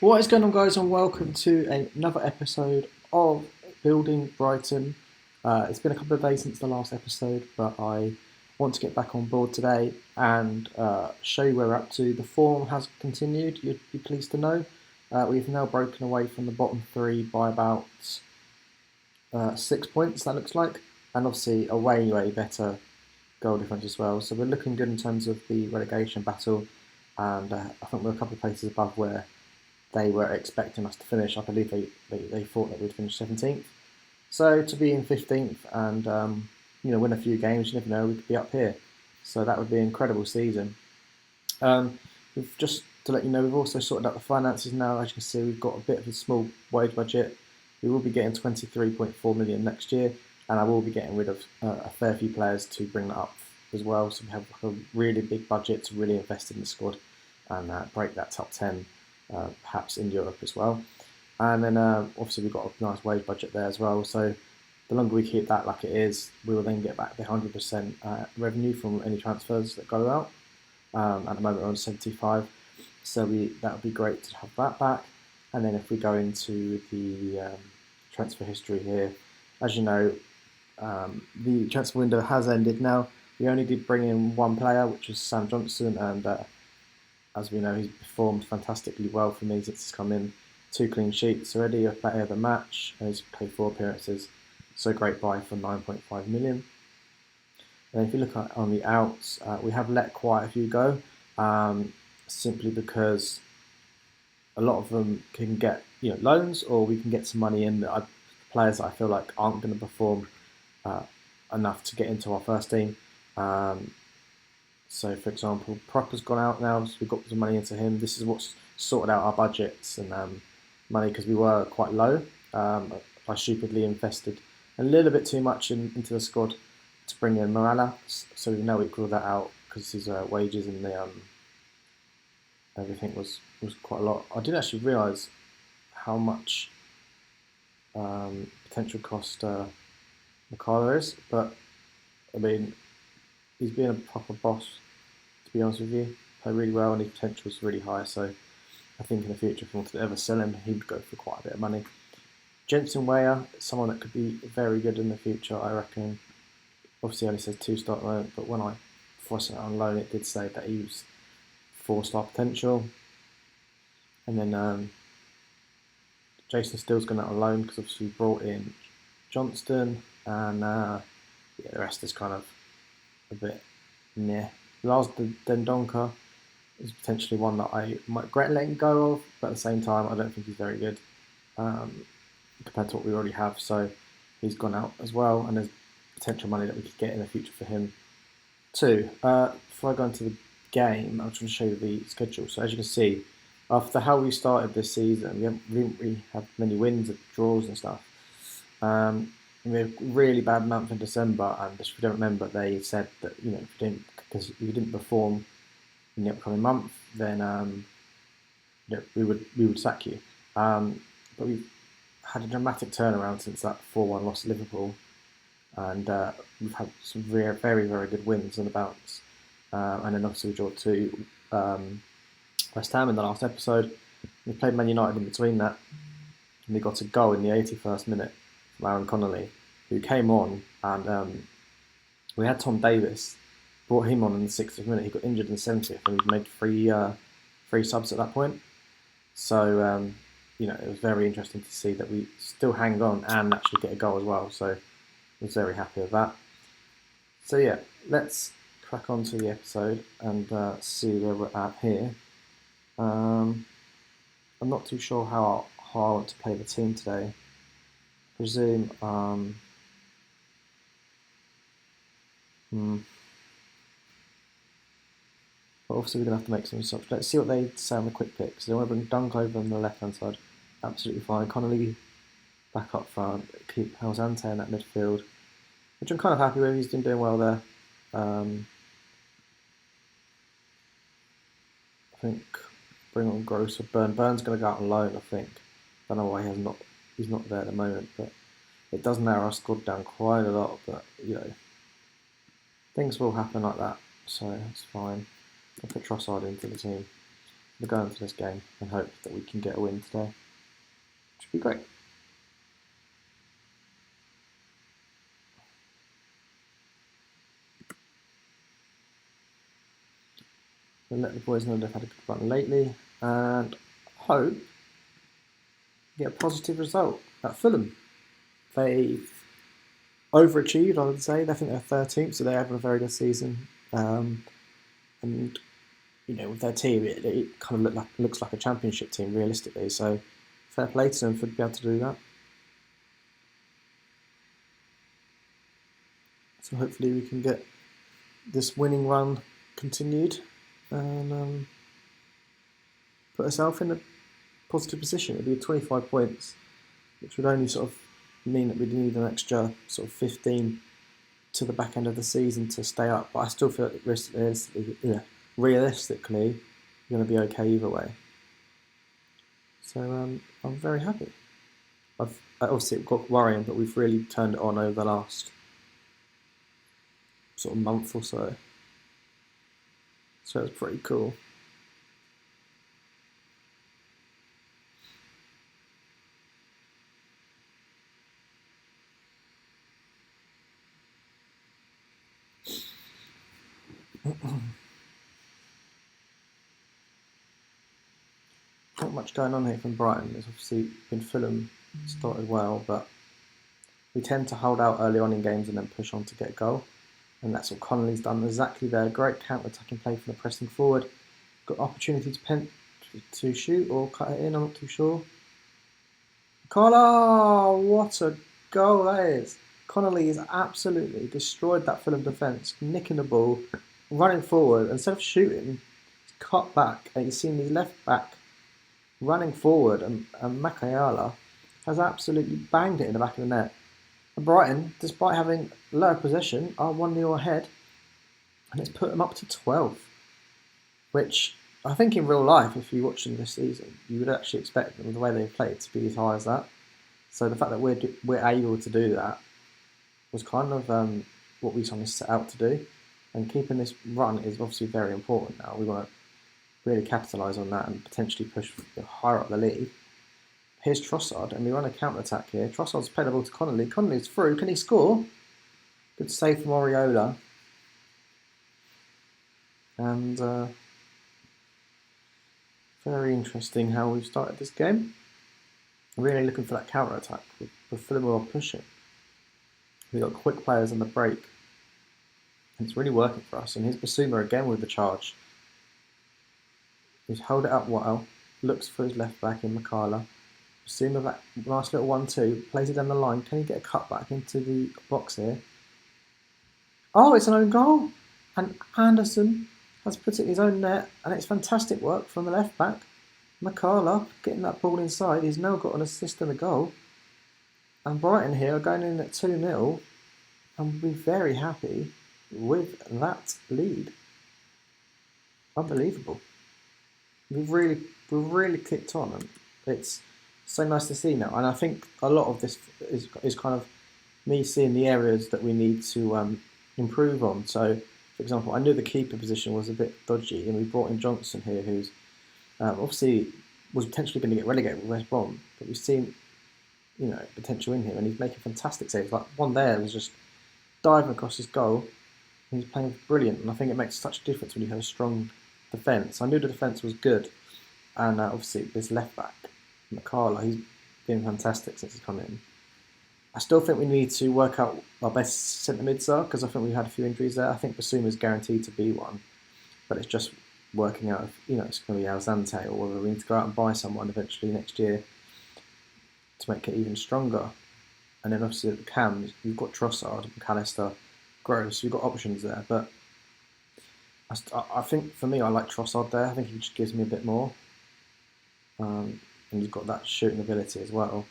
What is going on, guys, and welcome to another episode of Building Brighton. It's been a couple of days since the last episode, but I want to get back on board today and show you where we're up to. The form has continued, you'd be pleased to know. We've now broken away from the bottom three by about 6 points, that looks like, and obviously a way better goal difference as well. So we're looking good in terms of the relegation battle, and I think we're a couple of places above where they were expecting us to finish. I believe they thought that we'd finish 17th. So to be in 15th and win a few games, you never know, we could be up here. So that would be an incredible season. We've just to let you know, we've also sorted out the finances now. As you can see, we've got a bit of a small wage budget. We will be getting 23.4 million next year, and I will be getting rid of a fair few players to bring that up as well. So we have a really big budget to really invest in the squad and break that top 10. Perhaps in Europe as well. And then obviously we've got a nice wage budget there as well. So the longer we keep that like it is, we will then get back the 100% revenue from any transfers that go out. At the moment we're on 75, so that would be great to have that back. And then if we go into the transfer history here, as you know, the transfer window has ended now. We only did bring in one player, which was Sam Johnson, and as we know, he's performed fantastically well for me since he's come in. 2 clean sheets already, a player of the match, and he's played 4 appearances. So great buy for 9.5 million. And if you look on the outs, we have let quite a few go, simply because a lot of them can get loans, or we can get some money in players that I feel like aren't going to perform enough to get into our first team. So, for example, Proper's gone out now, so we've got some money into him. This is what's sorted out our budgets and money, because we were quite low. I stupidly invested a little bit too much into the squad to bring in Morala, so we now equal that out because his wages and the everything was quite a lot. I didn't actually realise how much potential cost Makala is, but I mean, he's been a proper boss, to be honest with you. Played really well, and his potential is really high. So I think in the future, if we wanted to ever sell him, he would go for quite a bit of money. Jensen Weyer, someone that could be very good in the future, I reckon. Obviously, only says 2-star at the moment, but before I sent it on loan, it did say that he was 4-star potential. And then Jason Steele's gone out on loan because obviously we brought in Johnston, and the rest is kind of a bit near. Lars Dendonka is potentially one that I might regret letting go of, but at the same time, I don't think he's very good compared to what we already have. So he's gone out as well, and there's potential money that we could get in the future for him too. Before I go into the game, I'm trying to show you the schedule. So as you can see, after how we started this season, we didn't really have many wins, or draws and stuff. We had a really bad month in December, and if you don't remember, they said that if you didn't perform in the upcoming month, then we would sack you. But we've had a dramatic turnaround since that 4-1 loss to Liverpool, and we've had some very good wins on the bounce. And then obviously we drew to West Ham in the last episode. We played Man United in between that, and we got a goal in the 81st minute from Aaron Connolly, who came on, and we had Tom Davis, brought him on in the 60th minute. He got injured in the 70th, and we made three subs at that point. So it was very interesting to see that we still hang on and actually get a goal as well. So I was very happy with that. So yeah, let's crack on to the episode and see where we're at here. I'm not too sure how I want to play the team today. Presume but obviously we're going to have to make some subs. Let's see what they say on the quick pick. So they want to bring Dunk over on the left hand side. Absolutely fine. Connolly back up front. Keep Halzante in that midfield, which I'm kind of happy with. He's been doing well there. I think bring on Gross or Burn. Burn's going to go out on loan, I think. Don't know why he's not there at the moment, but it does narrow our squad down quite a lot. But things will happen like that, so it's fine. I'll put Trossard into the team. we'll go into this game and hope that we can get a win today. Should be great. We'll let the boys know they've had a good run lately and hope get a positive result at Fulham. They've overachieved, I would say. I think they're 13th, so they're having a very good season. And with their team, it kind of looks like a championship team realistically. So fair play to them for being able to do that. So hopefully we can get this winning run continued and put ourselves in a positive position. It'd be 25 points, which would only sort of mean that we'd need an extra sort of 15 to the back end of the season to stay up. But I still feel that realistically, we're going to be okay either way. So I'm very happy. Obviously it got worrying, but we've really turned it on over the last sort of month or so. So it's pretty cool. Not much going on here from Brighton. There's obviously been Fulham started well, but we tend to hold out early on in games and then push on to get a goal. And that's what Connolly's done exactly there. Great counter-attacking play from the pressing forward. Got opportunity to shoot or cut it in, I'm not too sure. Oh, what a goal that is. Connolly has absolutely destroyed that Fulham defence, nicking the ball, running forward. Instead of shooting, cut back, and you've seen the left back running forward, and Makayala has absolutely banged it in the back of the net. And Brighton, despite having lower possession, are 1-0 ahead, and it's put them up to 12, which I think in real life, if you watch them this season, you would actually expect them, the way they've played, to be as high as that. So the fact that we're able to do that was kind of what we kind of set out to do, and keeping this run is obviously very important now. We want to really capitalise on that and potentially push higher up the league. Here's Trossard, and we run a counter-attack here. Trossard's played the ball to Connolly. Connolly's through. Can he score? Good save from Oriola. And very interesting how we've started this game. Really looking for that counter-attack with Fulham pushing. We've got quick players on the break. And it's really working for us. And here's Basuma again with the charge. He's held it up well. Looks for his left back in Makala. Basuma, that nice little 1-2. Plays it down the line. Can he get a cut back into the box here? Oh, it's an own goal. And Anderson has put it in his own net. And it's fantastic work from the left back. Makala getting that ball inside. He's now got an assist and a goal. And Brighton here are going in at 2-0. And we'll be very happy with that lead. Unbelievable. We've really kicked on, and it's so nice to see now. And I think a lot of this is kind of me seeing the areas that we need to improve on. So, for example, I knew the keeper position was a bit dodgy, and we brought in Johnson here, who's obviously was potentially going to get relegated with West Brom, but we've seen potential in him, and he's making fantastic saves. Like one there was just diving across his goal. And he's playing brilliant, and I think it makes such a difference when you have a strong defence. I knew the defence was good, and obviously this left back, Makala, he's been fantastic since he's come in. I still think we need to work out our best centre mids are, because I think we had a few injuries there. I think Basuma's guaranteed to be one, but it's just working out if it's going to be Alzante, or whether we need to go out and buy someone eventually next year to make it even stronger. And then obviously at the cams, you've got Trossard, McAllister, Gross, you've got options there, but I think for me, I like Trossard there. I think he just gives me a bit more. And he's got that shooting ability as well.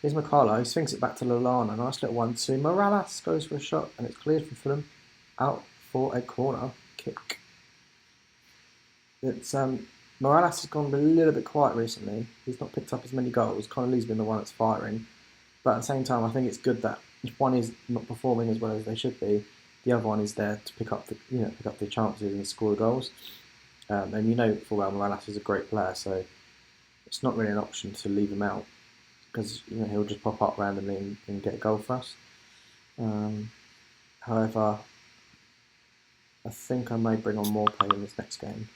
Here's Makala, he swings it back to Lallana. Nice little 1-2. Morales goes for a shot, and it's cleared from Fulham. Out for a corner kick. It's Morales has gone a little bit quiet recently. He's not picked up as many goals. Connolly's been the one that's firing. But at the same time, I think it's good that if one is not performing as well as they should be, the other one is there to pick up the chances and score the goals. And you know full well Morales is a great player, so it's not really an option to leave him out because he'll just pop up randomly and get a goal for us. However, I think I may bring on more play in this next game.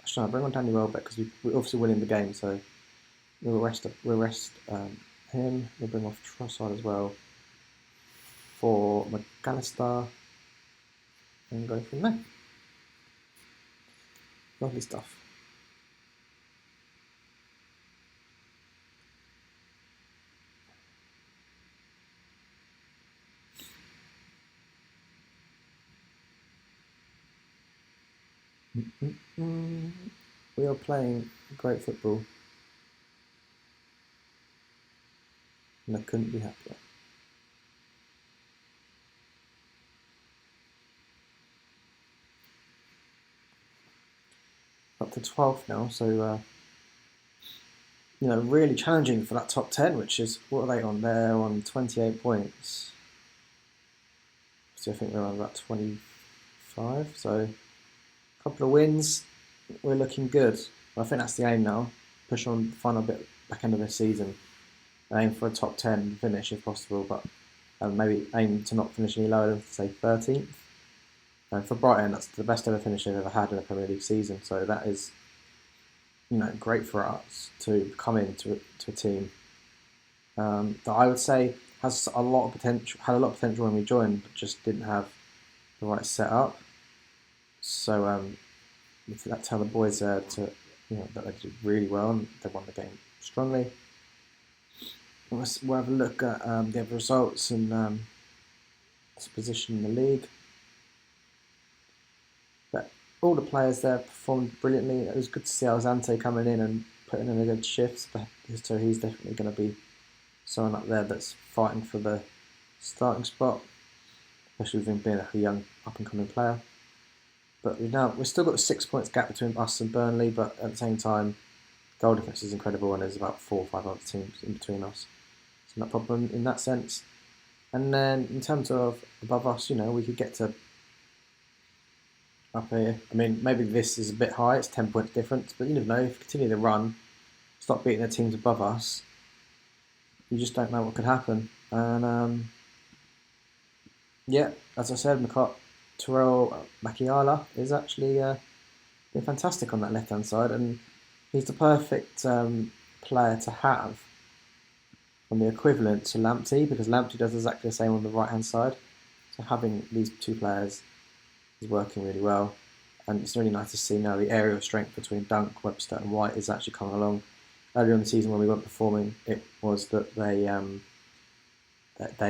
Actually, I'll bring on Danny Welbeck because we're obviously winning the game, so we'll rest him. We'll bring off Trossard as well for McAllister and go from there. Lovely stuff. We are playing great football, and I couldn't be happier. Up to 12th now, so really challenging for that top 10, which is, what are they on? They're on 28 points. So I think we're on about 25, so a couple of wins, we're looking good. I think that's the aim now. Push on the final bit back end of the season. Aim for a top 10 finish if possible, but maybe aim to not finish any lower than, say, 13th. And for Brighton, that's the best ever finish they've ever had in a Premier League season. So that is, great for us to come into a team that I would say has a lot of potential. Had a lot of potential when we joined, but just didn't have the right setup. So that tell the boys that they did really well and they won the game strongly. We'll have a look at the other results and position in the league. But all the players there performed brilliantly. It was good to see Alzante coming in and putting in a good shift. So he's definitely going to be someone up there that's fighting for the starting spot, especially with him being a young up-and-coming player. But we've still got a 6 points gap between us and Burnley, but at the same time, goal difference is incredible and there's about 4 or 5 other teams in between us. So no problem in that sense. And then in terms of above us, we could get to up here. I mean, maybe this is a bit high, it's 10 points difference, but you never know, if you continue to run, stop beating the teams above us, you just don't know what could happen. And as I said, Terrell Makiala is actually been fantastic on that left-hand side, and he's the perfect player to have on the equivalent to Lamptey, because Lamptey does exactly the same on the right-hand side. So having these two players is working really well, and it's really nice to see now the aerial strength between Dunk, Webster and White is actually coming along. Earlier in the season when we weren't performing, it was that they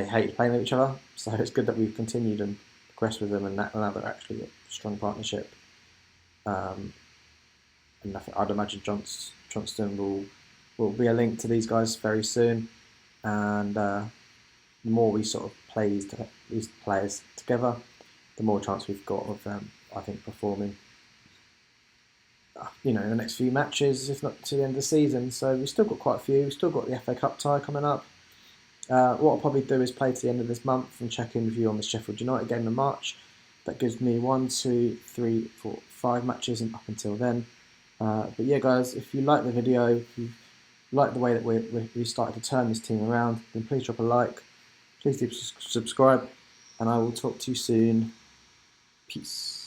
hated playing with each other, so it's good that we've continued and progressed with them, and now they're actually a strong partnership. And I'd imagine Johnston will be a link to these guys very soon, and the more we sort of play these players together, the more chance we've got of I think performing in the next few matches, if not to the end of the season. So we've still got quite a few. We've still got the FA Cup tie coming up. What I'll probably do is play to the end of this month and check in with you on the Sheffield United game in March. That gives me 1, 2, 3, 4, 5 matches up until then. But yeah, guys, if you like the video, if you like the way that we started to turn this team around, then please drop a like. Please do subscribe, and I will talk to you soon. Peace.